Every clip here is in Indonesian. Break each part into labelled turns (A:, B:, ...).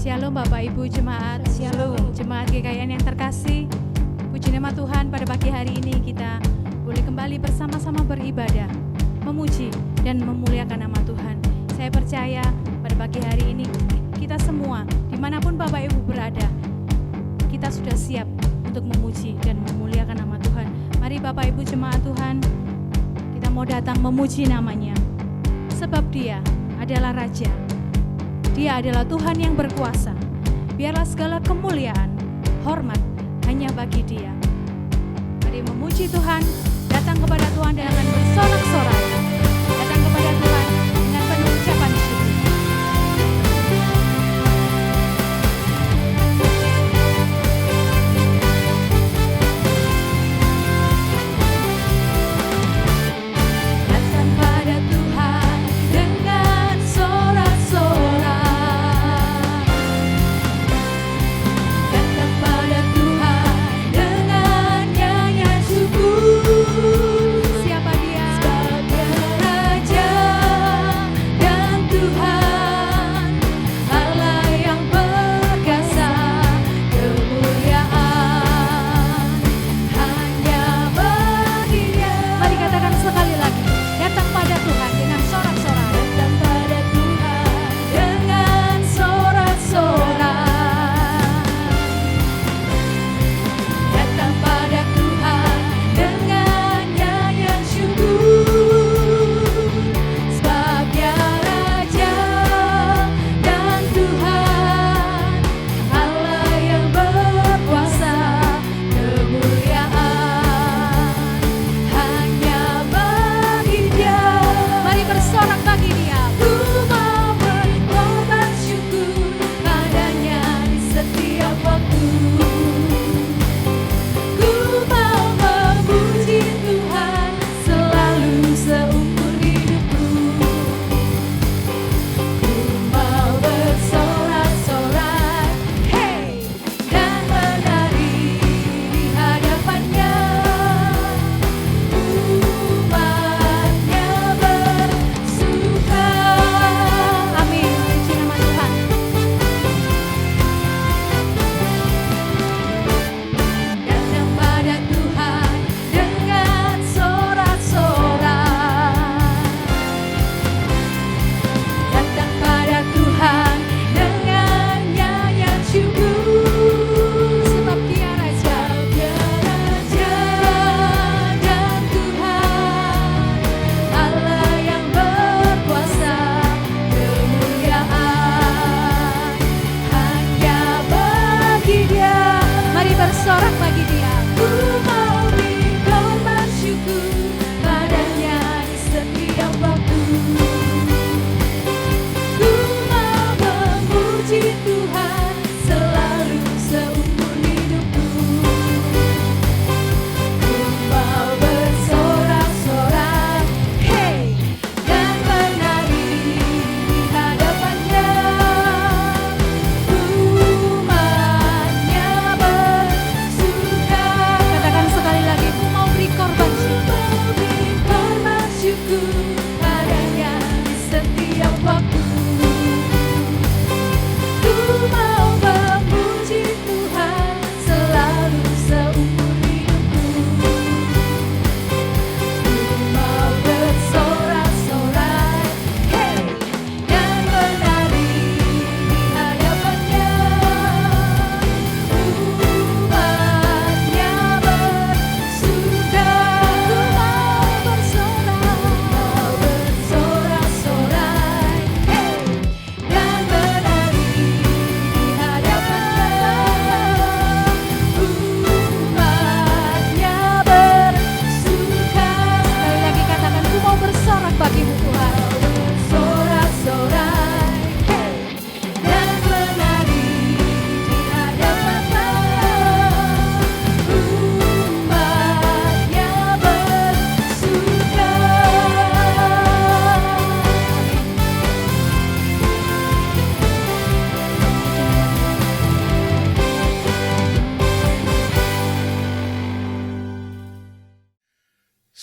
A: Shalom Bapak Ibu Jemaat, Shalom Jemaat GKIN yang terkasih. Puji nama Tuhan, pada pagi hari ini kita boleh kembali bersama-sama beribadah, memuji dan memuliakan nama Tuhan. Saya percaya pada pagi hari ini kita semua, dimanapun Bapak Ibu berada, kita sudah siap untuk memuji dan memuliakan nama Tuhan. Mari Bapak Ibu Jemaat Tuhan, kita mau datang memuji namanya, sebab Dia adalah Raja. Dia adalah Tuhan yang berkuasa. Biarlah segala kemuliaan, hormat hanya bagi Dia. Mari memuji Tuhan, datang kepada Tuhan dengan bersorak-sorai. Datang kepada Tuhan dengan penuh ucapan syukur.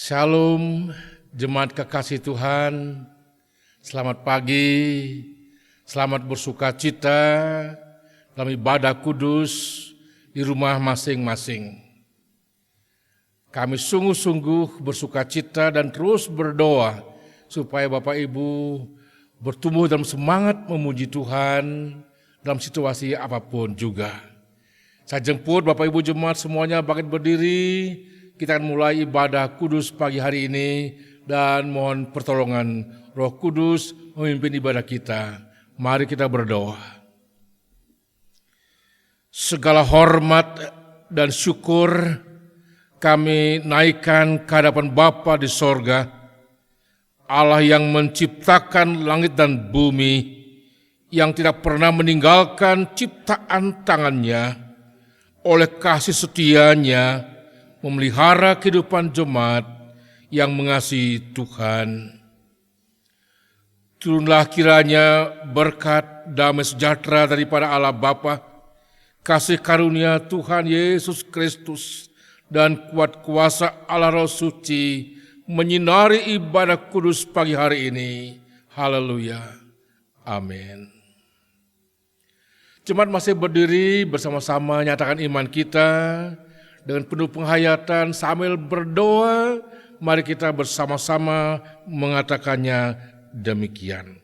B: Shalom, jemaat kekasih Tuhan, selamat pagi, selamat bersuka cita dalam ibadah kudus di rumah masing-masing. Kami sungguh-sungguh bersuka cita dan terus berdoa supaya Bapak Ibu bertumbuh dalam semangat memuji Tuhan dalam situasi apapun juga. Saya jemput Bapak Ibu jemaat semuanya bangkit berdiri. Kita akan mulai ibadah kudus pagi hari ini dan mohon pertolongan Roh Kudus memimpin ibadah kita. Mari kita berdoa. Segala hormat dan syukur kami naikkan ke hadapan Bapa di sorga, Allah yang menciptakan langit dan bumi, yang tidak pernah meninggalkan ciptaan tangannya, oleh kasih setianya memelihara kehidupan jemaat yang mengasihi Tuhan. Turunlah kiranya berkat damai sejahtera daripada Allah Bapa, kasih karunia Tuhan Yesus Kristus, dan kuat kuasa Allah Roh Suci menyinari ibadah kudus pagi hari ini. Haleluya. Amin. Jemaat masih berdiri bersama-sama nyatakan iman kita dengan penuh penghayatan sambil berdoa. Mari kita bersama-sama mengatakannya demikian.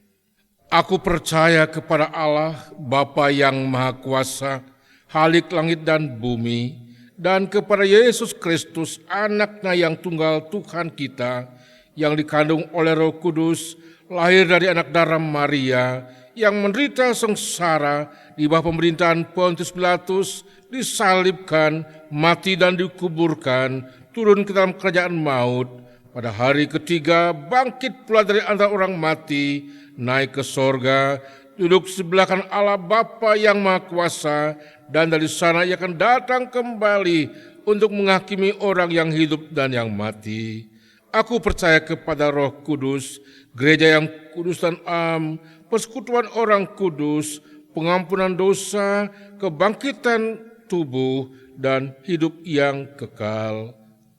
B: Aku percaya kepada Allah Bapa yang Maha Kuasa, Khalik langit dan bumi, dan kepada Yesus Kristus, Anak-Nya yang tunggal Tuhan kita, yang dikandung oleh Roh Kudus, lahir dari anak darah Maria, yang menderita sengsara di bawah pemerintahan Pontius Pilatus, disalibkan, mati dan dikuburkan, turun ke dalam kerajaan maut, pada hari ketiga bangkit pula dari antara orang mati, naik ke sorga, duduk sebelah kanan Allah Bapa yang Maha Kuasa, dan dari sana ia akan datang kembali untuk menghakimi orang yang hidup dan yang mati. Aku percaya kepada Roh Kudus, gereja yang kudus dan am, persekutuan orang kudus, pengampunan dosa, kebangkitan tubuh, dan hidup yang kekal.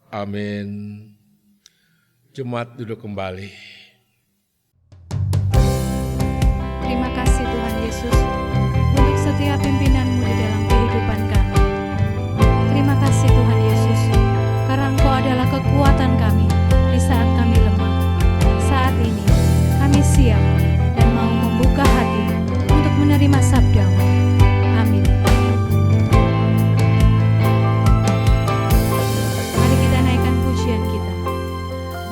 B: Amin. Jemaat duduk kembali.
A: Terima kasih Tuhan Yesus untuk setiap pimpinan-Mu di dalam kehidupan kami. Terima kasih Tuhan Yesus, karena Engkau adalah kekuatan kami di saat kami lemah. Saat ini kami siap dan mau membuka hati untuk menerima sabda-Mu. Amin. Mari kita naikkan pujian kita.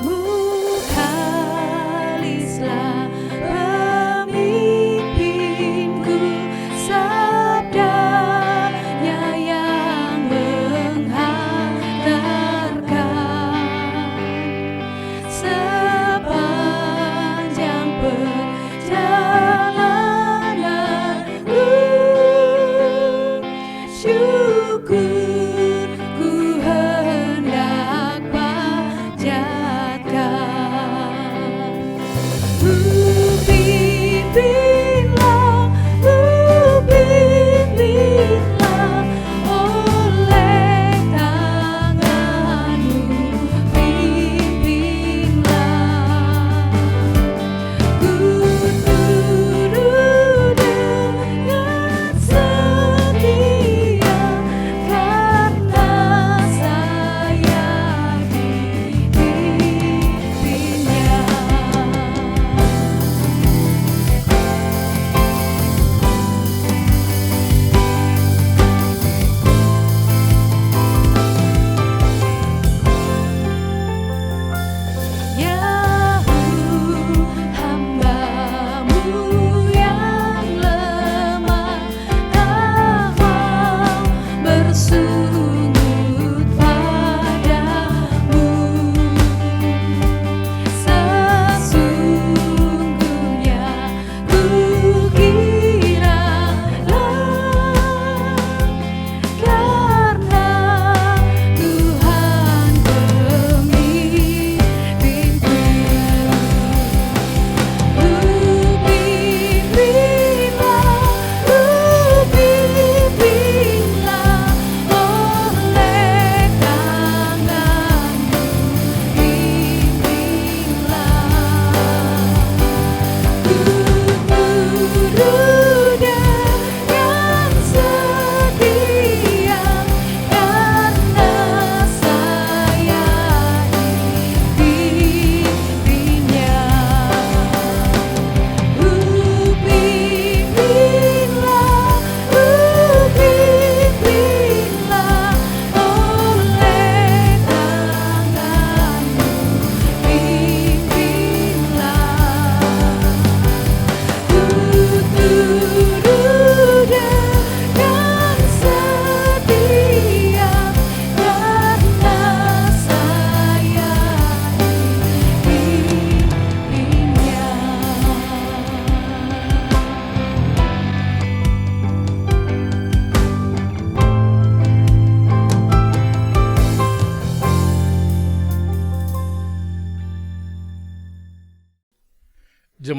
A: Mukhalislah pemimpinku, sabdanya yang menghantarkan sepanjang perjalanan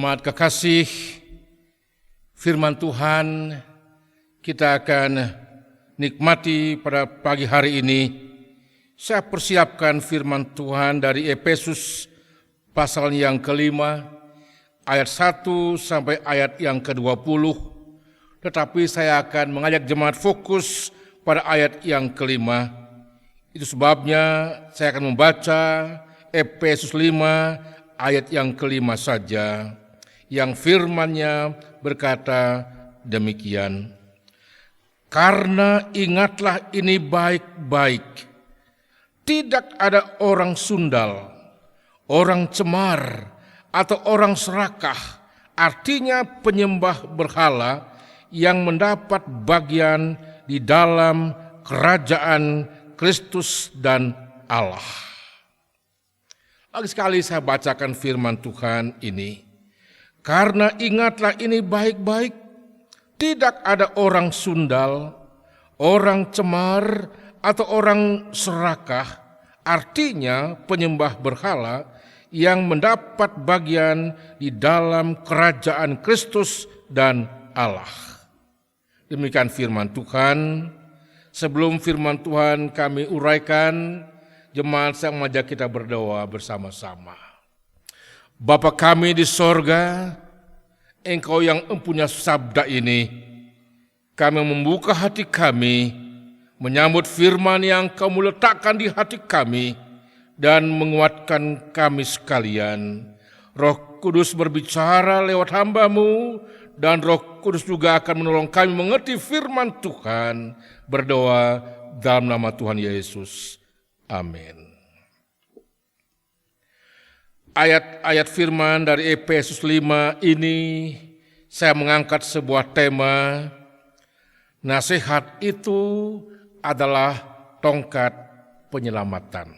B: Jemaat kekasih, firman Tuhan kita akan nikmati pada pagi hari ini. Saya persiapkan firman Tuhan dari Efesus pasal yang kelima, ayat 1 sampai ayat yang ke-20. Tetapi saya akan mengajak jemaat fokus pada ayat yang kelima. Itu sebabnya saya akan membaca Efesus 5 ayat yang kelima saja, yang firman-Nya berkata demikian. Karena ingatlah ini baik-baik, tidak ada orang sundal, orang cemar, atau orang serakah, artinya penyembah berhala, yang mendapat bagian di dalam kerajaan Kristus dan Allah. Lagi sekali saya bacakan firman Tuhan ini. Karena ingatlah ini baik-baik, tidak ada orang sundal, orang cemar, atau orang serakah, artinya penyembah berhala, yang mendapat bagian di dalam kerajaan Kristus dan Allah. Demikian firman Tuhan. Sebelum firman Tuhan kami uraikan, jemaat saya mengajak kita berdoa bersama-sama. Bapa kami di sorga, Engkau yang empunya sabda ini, kami membuka hati kami, menyambut firman yang Kamu letakkan di hati kami, dan menguatkan kami sekalian. Roh Kudus berbicara lewat hamba-Mu, dan Roh Kudus juga akan menolong kami mengerti firman Tuhan. Berdoa dalam nama Tuhan Yesus. Amin. Ayat-ayat firman dari Efesus 5 ini saya mengangkat sebuah tema. Nasihat itu adalah tongkat penyelamatan.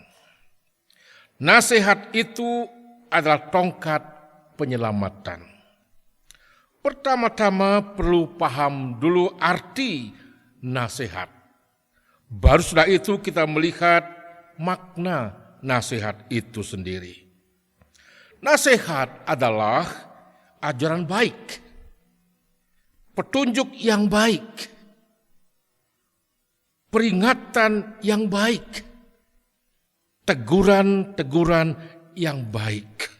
B: Nasihat itu adalah tongkat penyelamatan. Pertama-tama perlu paham dulu arti nasihat. Baru setelah itu kita melihat makna nasihat itu sendiri. Nasihat adalah ajaran baik, petunjuk yang baik, peringatan yang baik, teguran-teguran yang baik.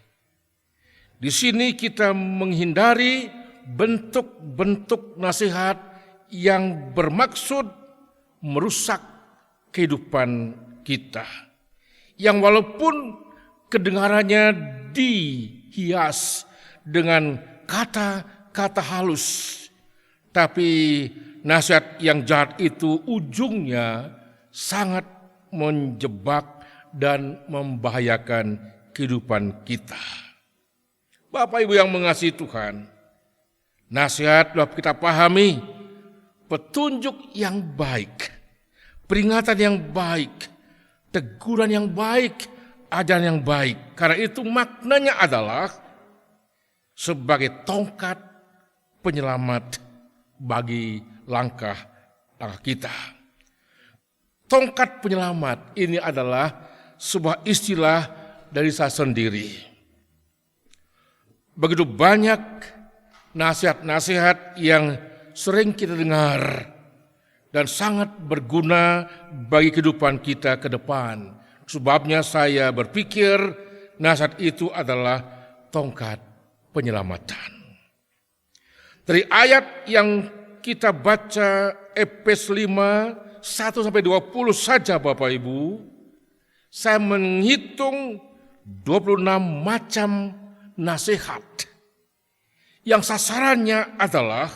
B: Di sini kita menghindari bentuk-bentuk nasihat yang bermaksud merusak kehidupan kita, yang walaupun kedengarannya dihias dengan kata-kata halus, tapi nasihat yang jahat itu ujungnya sangat menjebak dan membahayakan kehidupan kita. Bapak Ibu yang mengasihi Tuhan, nasihat dapat kita pahami petunjuk yang baik, peringatan yang baik, teguran yang baik, ajaran yang baik. Karena itu maknanya adalah sebagai tongkat penyelamat bagi langkah kita. Tongkat penyelamat ini adalah sebuah istilah dari saya sendiri. Begitu banyak nasihat-nasihat yang sering kita dengar dan sangat berguna bagi kehidupan kita ke depan. Sebabnya saya berpikir nasihat itu adalah tongkat penyelamatan. Dari ayat yang kita baca Efesus 5, 1-20 saja Bapak Ibu, saya menghitung 26 macam nasihat yang sasarannya adalah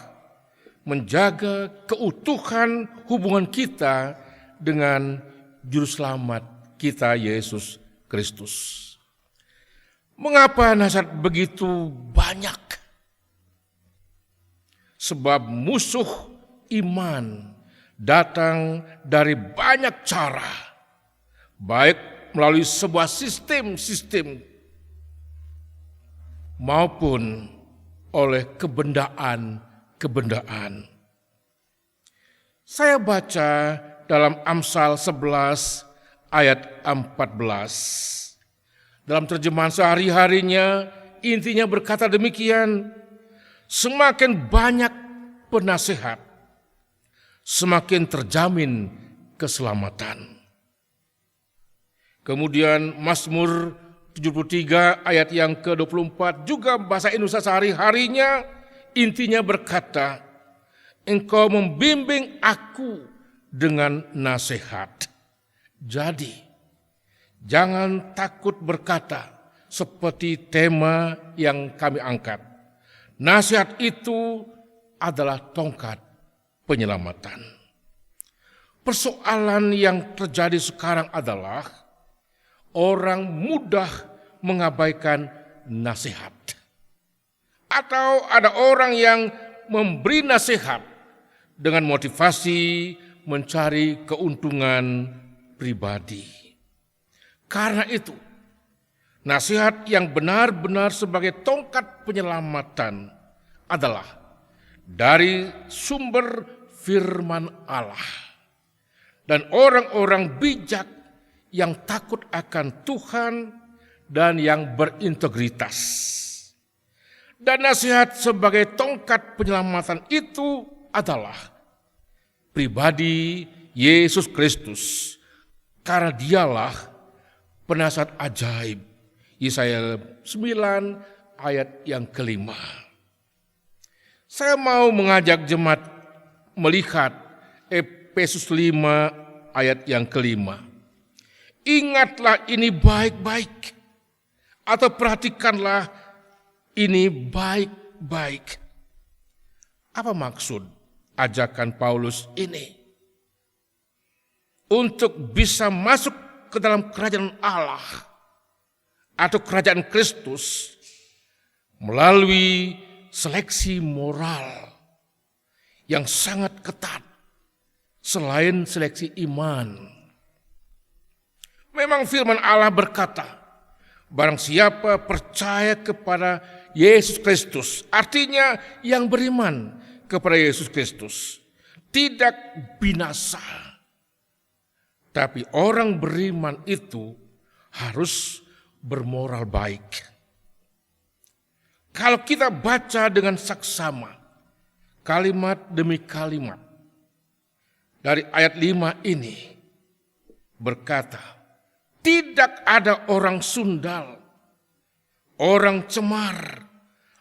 B: menjaga keutuhan hubungan kita dengan Juru Selamat kita Yesus Kristus. Mengapa nasihat begitu banyak? Sebab musuh iman datang dari banyak cara, baik melalui sebuah sistem maupun oleh kebendaan. Saya baca dalam Amsal 11 ayat 14. Dalam terjemahan sehari-harinya intinya berkata demikian, semakin banyak penasehat, semakin terjamin keselamatan. Kemudian Mazmur 73 ayat yang ke-24 juga bahasa Indonesia sehari-harinya intinya berkata, Engkau membimbing aku dengan nasihat. Jadi, jangan takut berkata seperti tema yang kami angkat. Nasihat itu adalah tongkat penyelamatan. Persoalan yang terjadi sekarang adalah orang mudah mengabaikan nasihat. Atau ada orang yang memberi nasihat dengan motivasi mencari keuntungan pribadi. Karena itu, nasihat yang benar-benar sebagai tongkat penyelamatan adalah dari sumber firman Allah. Dan orang-orang bijak yang takut akan Tuhan dan yang berintegritas. Dan nasihat sebagai tongkat penyelamatan itu adalah pribadi Yesus Kristus. Karena dialah penasihat ajaib. Yesaya 9 ayat yang ke-5. Saya mau mengajak jemaat melihat Efesus 5 ayat yang ke-5. Ingatlah ini baik-baik, atau perhatikanlah ini baik-baik. Apa maksud ajakan Paulus ini? Untuk bisa masuk ke dalam kerajaan Allah atau kerajaan Kristus melalui seleksi moral yang sangat ketat selain seleksi iman. Memang firman Allah berkata, barang siapa percaya kepada Yesus Kristus, artinya yang beriman kepada Yesus Kristus, tidak binasa. Tapi orang beriman itu harus bermoral baik. Kalau kita baca dengan saksama, kalimat demi kalimat, dari ayat 5 ini berkata, tidak ada orang sundal, orang cemar,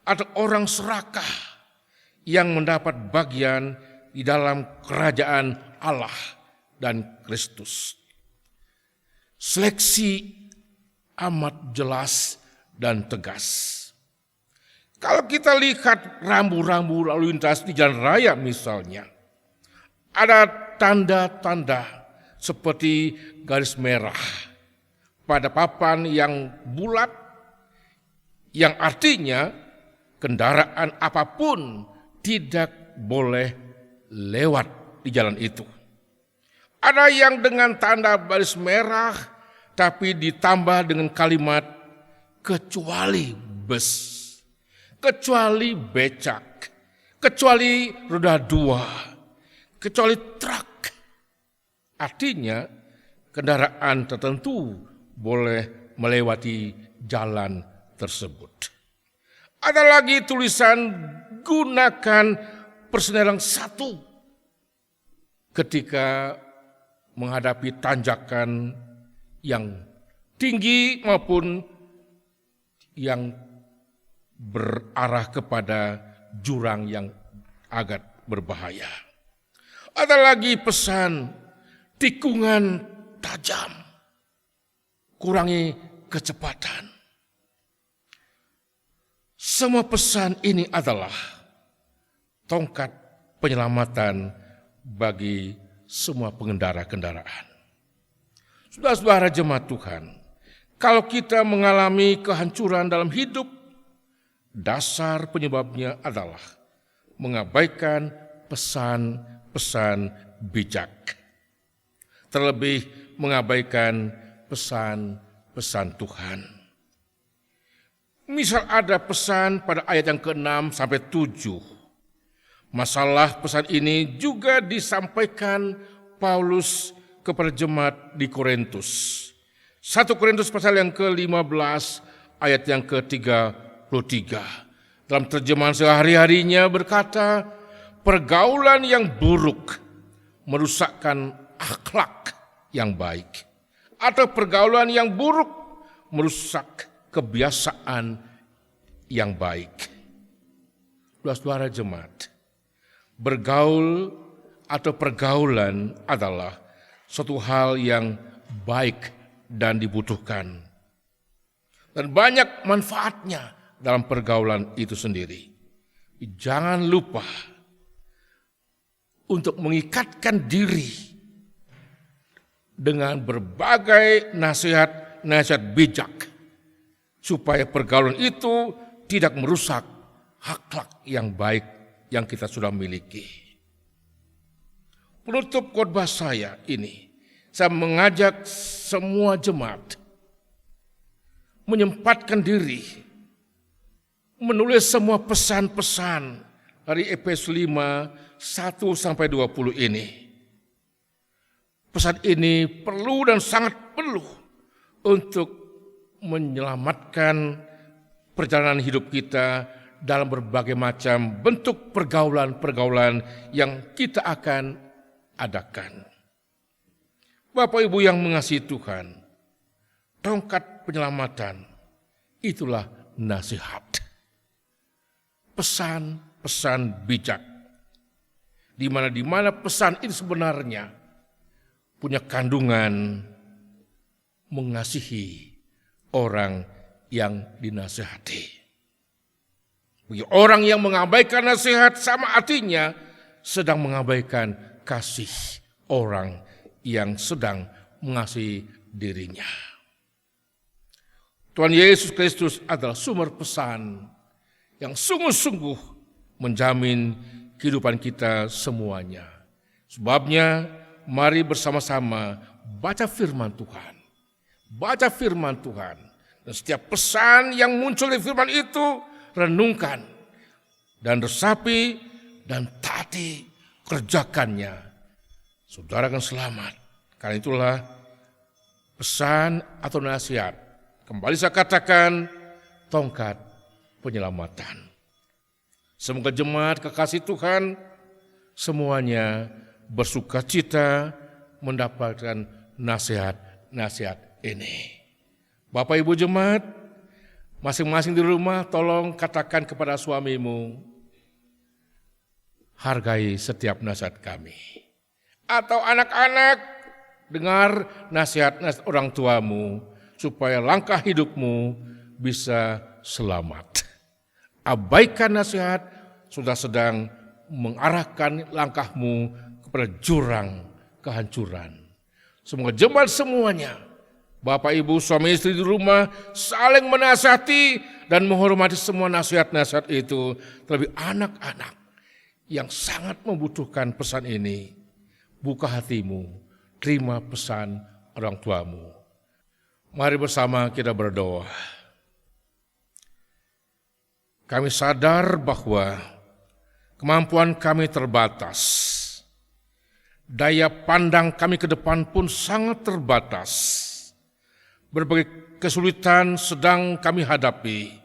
B: atau orang serakah yang mendapat bagian di dalam kerajaan Allah dan Kristus. Seleksi amat jelas dan tegas. Kalau kita lihat rambu-rambu lalu lintas di jalan raya misalnya, ada tanda-tanda seperti garis merah pada papan yang bulat, yang artinya kendaraan apapun tidak boleh lewat di jalan itu. Ada yang dengan tanda garis merah, tapi ditambah dengan kalimat kecuali bus, kecuali becak, kecuali roda 2, kecuali truk. Artinya kendaraan tertentu boleh melewati jalan tersebut. Ada lagi tulisan gunakan persenelang 1 ketika menghadapi tanjakan yang tinggi maupun yang berarah kepada jurang yang agak berbahaya. Ada lagi pesan tikungan tajam, kurangi kecepatan. Semua pesan ini adalah tongkat penyelamatan bagi semua pengendara kendaraan. Saudara-saudara jemaat Tuhan, kalau kita mengalami kehancuran dalam hidup, dasar penyebabnya adalah mengabaikan pesan-pesan bijak. Terlebih mengabaikan pesan-pesan Tuhan. Misal ada pesan pada ayat yang ke-6 sampai 7. Masalah pesan ini juga disampaikan Paulus kepada jemaat di Korintus. 1 Korintus pasal yang ke-15 ayat yang ke-31. 43. Dalam terjemahan sehari-harinya berkata, pergaulan yang buruk merusakkan akhlak yang baik. Atau pergaulan yang buruk merusak kebiasaan yang baik. Saudara jemaat, bergaul atau pergaulan adalah suatu hal yang baik dan dibutuhkan. Dan banyak manfaatnya dalam pergaulan itu sendiri. Jangan lupa untuk mengikatkan diri dengan berbagai nasihat bijak supaya pergaulan itu tidak merusak akhlak yang baik yang kita sudah miliki. Penutup khotbah saya ini, saya mengajak semua jemaat menyempatkan diri menulis semua pesan-pesan dari Efesus 5, 1-20 ini. Pesan ini perlu dan sangat perlu untuk menyelamatkan perjalanan hidup kita dalam berbagai macam bentuk pergaulan-pergaulan yang kita akan adakan. Bapak Ibu yang mengasihi Tuhan, tongkat penyelamatan itulah nasihat. Pesan-pesan bijak. Di mana pesan itu sebenarnya punya kandungan mengasihi orang yang dinasihati. Bagi orang yang mengabaikan nasihat sama artinya sedang mengabaikan kasih orang yang sedang mengasihi dirinya. Tuhan Yesus Kristus adalah sumber pesan yang sungguh-sungguh menjamin kehidupan kita semuanya. Sebabnya mari bersama-sama baca firman Tuhan. Baca firman Tuhan. Dan setiap pesan yang muncul di firman itu renungkan dan resapi dan taati, kerjakannya. Saudara akan selamat. Karena itulah pesan atau nasihat. Kembali saya katakan, tongkat penyelamatan. Semoga jemaat kekasih Tuhan semuanya bersukacita mendapatkan nasihat-nasihat ini. Bapak Ibu jemaat, masing-masing di rumah tolong katakan kepada suamimu, hargai setiap nasihat kami. Atau anak-anak, dengar nasihat-nasihat orang tuamu supaya langkah hidupmu bisa selamat. Abaikan nasihat, sudah sedang mengarahkan langkahmu kepada jurang kehancuran. Semoga jemaat semuanya, Bapak Ibu suami istri di rumah saling menasihati dan menghormati semua nasihat-nasihat itu. Terlebih anak-anak yang sangat membutuhkan pesan ini. Buka hatimu, terima pesan orang tuamu. Mari bersama kita berdoa. Kami sadar bahwa kemampuan kami terbatas. Daya pandang kami ke depan pun sangat terbatas. Berbagai kesulitan sedang kami hadapi.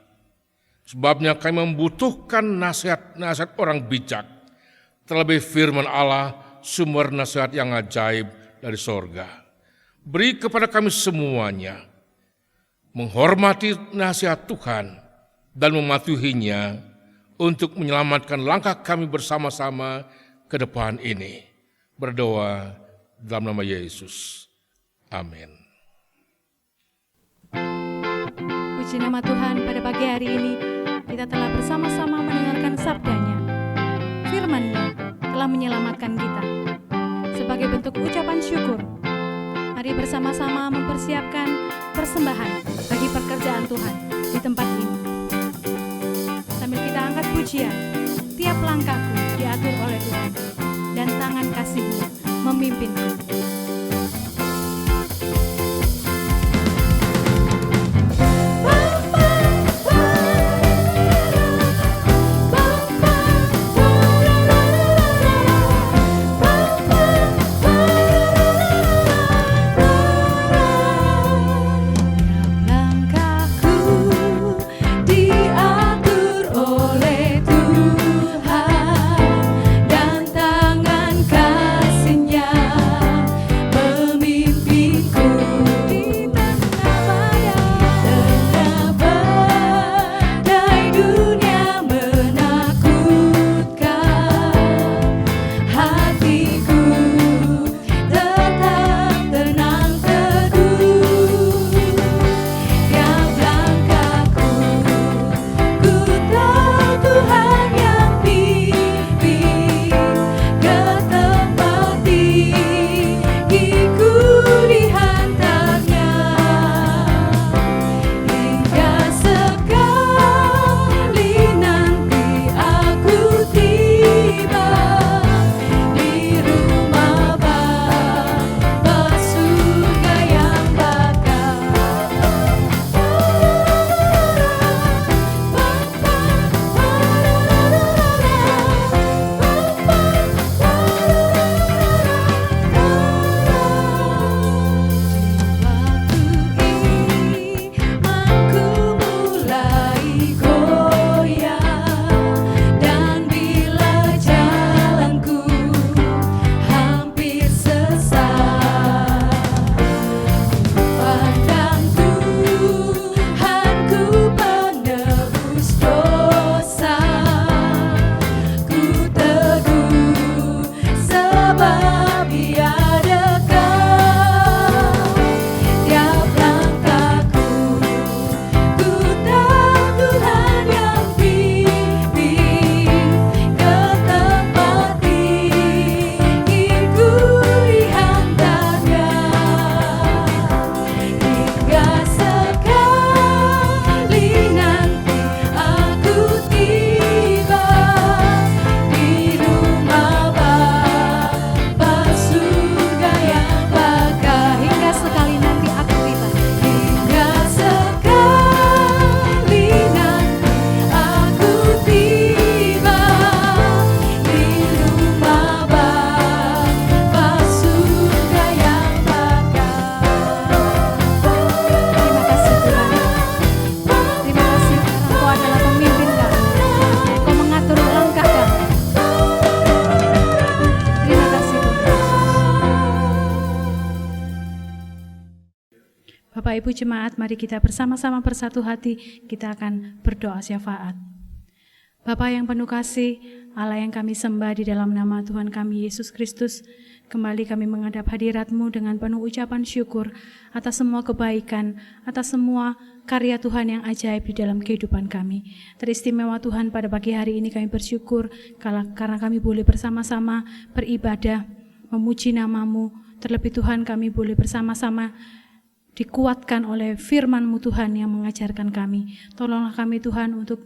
B: Sebabnya kami membutuhkan nasihat-nasihat orang bijak. Terlebih firman Allah, sumber nasihat yang ajaib dari sorga. Beri kepada kami semuanya menghormati nasihat Tuhan dan mematuhinya untuk menyelamatkan langkah kami bersama-sama ke depan ini. Berdoa dalam nama Yesus. Amin.
A: Puji nama Tuhan, pada pagi hari ini kita telah bersama-sama mendengarkan sabdanya. Firman-Nya telah menyelamatkan kita. Sebagai bentuk ucapan syukur, mari bersama-sama mempersiapkan persembahan bagi pekerjaan Tuhan di tempat ini. Sambil kita angkat pujian, tiap langkahku diatur oleh Tuhan, dan tangan kasih-Nya memimpinku.
C: Langkahku diatur
A: Bapak Ibu jemaat, mari kita bersama-sama bersatu hati, kita akan berdoa syafaat. Bapa yang penuh kasih, Allah yang kami sembah di dalam nama Tuhan kami Yesus Kristus, kembali kami menghadap hadirat-Mu dengan penuh ucapan syukur atas semua kebaikan, atas semua karya Tuhan yang ajaib di dalam kehidupan kami. Teristimewa Tuhan, pada pagi hari ini kami bersyukur karena kami boleh bersama-sama beribadah, memuji nama-Mu. Terlebih Tuhan, kami boleh bersama-sama dikuatkan oleh firman-Mu Tuhan yang mengajarkan kami. Tolonglah kami Tuhan untuk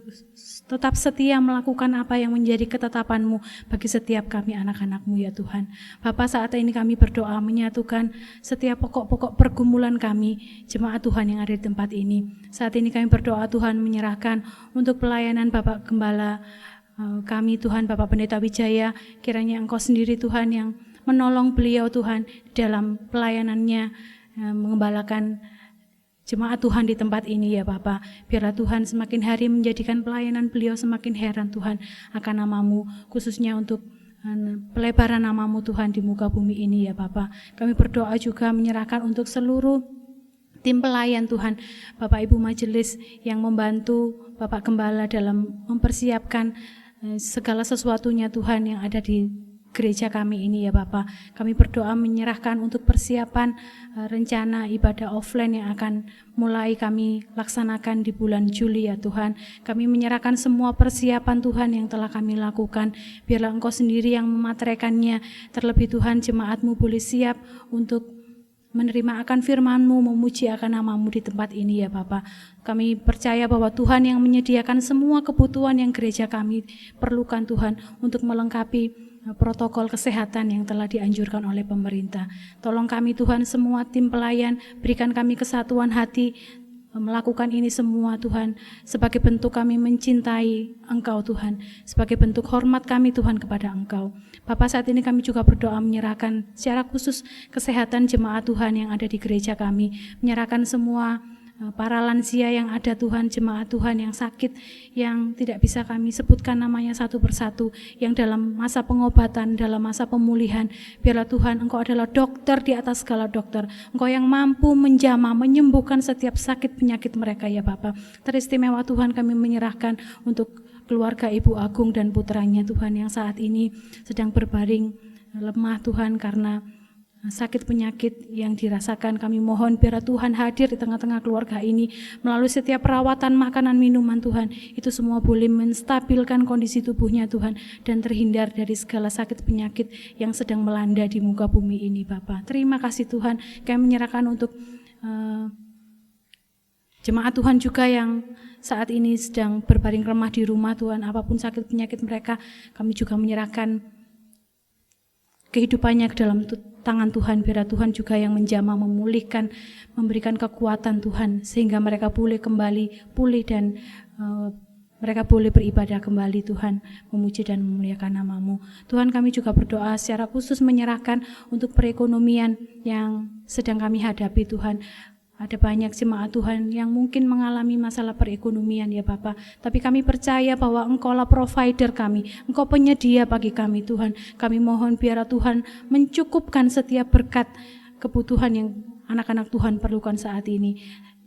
A: tetap setia melakukan apa yang menjadi ketetapan-Mu bagi setiap kami anak-anak-Mu ya Tuhan. Bapa, saat ini kami berdoa menyatukan setiap pokok-pokok pergumulan kami, jemaat Tuhan yang ada di tempat ini. Saat ini kami berdoa Tuhan menyerahkan untuk pelayanan Bapak Gembala kami Tuhan, Bapak Pendeta Wijaya, kiranya Engkau sendiri Tuhan yang menolong beliau Tuhan dalam pelayanannya, mengembalakan jemaat Tuhan di tempat ini ya Bapa. Biarlah Tuhan semakin hari menjadikan pelayanan beliau semakin heran Tuhan akan nama-Mu, khususnya untuk pelebaran nama-Mu Tuhan di muka bumi ini ya Bapa. Kami berdoa juga menyerahkan untuk seluruh tim pelayan Tuhan, Bapak Ibu Majelis yang membantu Bapak Gembala dalam mempersiapkan segala sesuatunya Tuhan yang ada di gereja kami ini ya Bapa. Kami berdoa menyerahkan untuk persiapan rencana ibadah offline yang akan mulai kami laksanakan di bulan Juli ya Tuhan. Kami menyerahkan semua persiapan Tuhan yang telah kami lakukan. Biarlah Engkau sendiri yang memateraikannya. Terlebih Tuhan, jemaat-Mu boleh siap untuk menerima akan firman-Mu, memuji akan nama-Mu di tempat ini ya Bapa. Kami percaya bahwa Tuhan yang menyediakan semua kebutuhan yang gereja kami perlukan Tuhan untuk melengkapi protokol kesehatan yang telah dianjurkan oleh pemerintah. Tolong kami Tuhan, semua tim pelayan, berikan kami kesatuan hati melakukan ini semua Tuhan, sebagai bentuk kami mencintai Engkau Tuhan, sebagai bentuk hormat kami Tuhan kepada Engkau. Bapa, saat ini kami juga berdoa menyerahkan secara khusus kesehatan jemaat Tuhan yang ada di gereja kami, menyerahkan semua para lansia yang ada Tuhan, jemaat Tuhan yang sakit, yang tidak bisa kami sebutkan namanya satu persatu, yang dalam masa pengobatan, dalam masa pemulihan. Biarlah Tuhan, Engkau adalah dokter di atas segala dokter. Engkau yang mampu menjamah, menyembuhkan setiap sakit penyakit mereka ya Bapa. Teristimewa Tuhan, kami menyerahkan untuk keluarga Ibu Agung dan putranya Tuhan yang saat ini sedang berbaring lemah Tuhan karena sakit penyakit yang dirasakan. Kami mohon biar Tuhan hadir di tengah-tengah keluarga ini melalui setiap perawatan, makanan, minuman Tuhan. Itu semua boleh menstabilkan kondisi tubuhnya Tuhan dan terhindar dari segala sakit penyakit yang sedang melanda di muka bumi ini Bapa. Terima kasih Tuhan. Kami menyerahkan untuk jemaat Tuhan juga yang saat ini sedang berbaring lemah di rumah Tuhan. Apapun sakit penyakit mereka, kami juga menyerahkan kehidupannya ke dalam tangan Tuhan. Biar Tuhan juga yang menjamah, memulihkan, memberikan kekuatan Tuhan, sehingga mereka boleh kembali pulih dan mereka boleh beribadah kembali Tuhan, memuji dan memuliakan nama-Mu. Tuhan, kami juga berdoa secara khusus menyerahkan untuk perekonomian yang sedang kami hadapi Tuhan. Ada banyak jemaat Tuhan yang mungkin mengalami masalah perekonomian ya Bapa. Tapi kami percaya bahwa Engkau-lah provider kami. Engkau penyedia bagi kami Tuhan. Kami mohon biar Tuhan mencukupkan setiap berkat kebutuhan yang anak-anak Tuhan perlukan saat ini.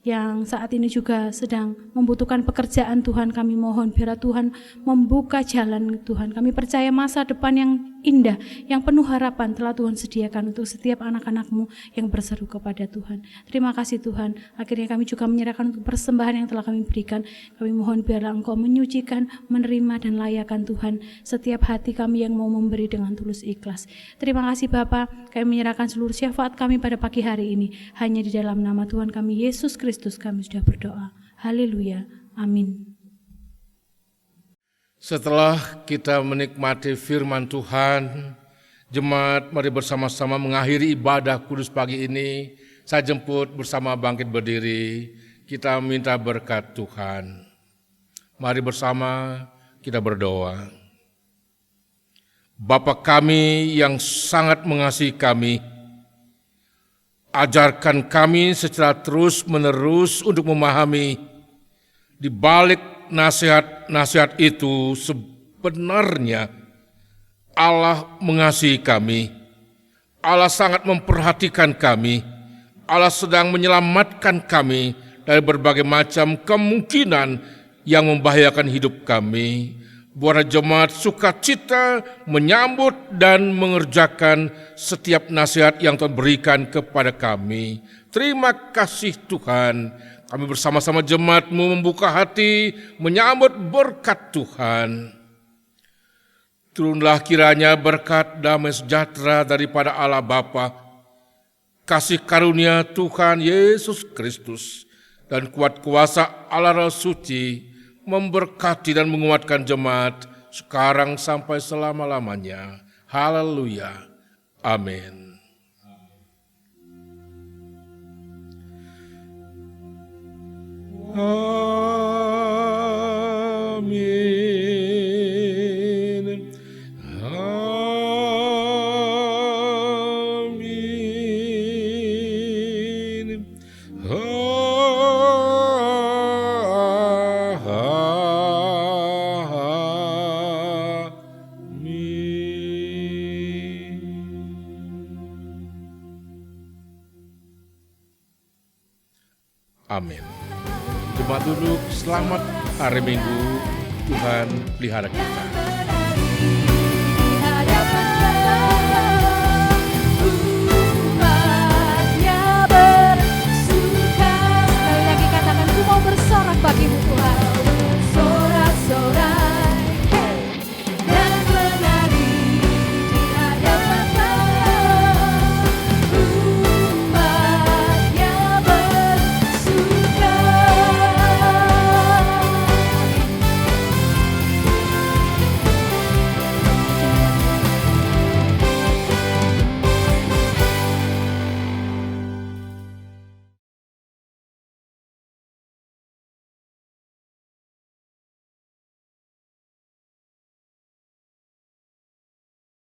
A: Yang saat ini juga sedang membutuhkan pekerjaan Tuhan, kami mohon biar Tuhan membuka jalan Tuhan. Kami percaya masa depan yang indah, yang penuh harapan telah Tuhan sediakan untuk setiap anak-anak-Mu yang berseru kepada Tuhan. Terima kasih Tuhan. Akhirnya kami juga menyerahkan untuk persembahan yang telah kami berikan. Kami mohon biarlah Engkau menyucikan, menerima dan layakkan Tuhan setiap hati kami yang mau memberi dengan tulus ikhlas. Terima kasih Bapa. Kami menyerahkan seluruh syafaat kami pada pagi hari ini hanya di dalam nama Tuhan kami Yesus Kristus kami sudah berdoa. Haleluya. Amin.
B: Setelah kita menikmati firman Tuhan, jemaat mari bersama-sama mengakhiri ibadah kudus pagi ini. Saya jemput bersama bangkit berdiri, kita minta berkat Tuhan. Mari bersama kita berdoa. Bapa kami yang sangat mengasihi kami, ajarkan kami secara terus-menerus untuk memahami di balik nasihat-nasihat itu sebenarnya Allah mengasihi kami, Allah sangat memperhatikan kami, Allah sedang menyelamatkan kami dari berbagai macam kemungkinan yang membahayakan hidup kami. Buatlah jemaat sukacita menyambut dan mengerjakan setiap nasihat yang Tuhan berikan kepada kami. Terima kasih Tuhan. Kami bersama-sama jemaat-Mu membuka hati menyambut berkat Tuhan. Turunlah kiranya berkat damai sejahtera daripada Allah Bapa, kasih karunia Tuhan Yesus Kristus, dan kuat kuasa Allah Roh Suci memberkati dan menguatkan jemaat sekarang sampai selama-lamanya. Haleluya. Amin. Amin. Amin. Amin. Jemaat duduk, selamat hari Minggu. Tuhan pelihara kita.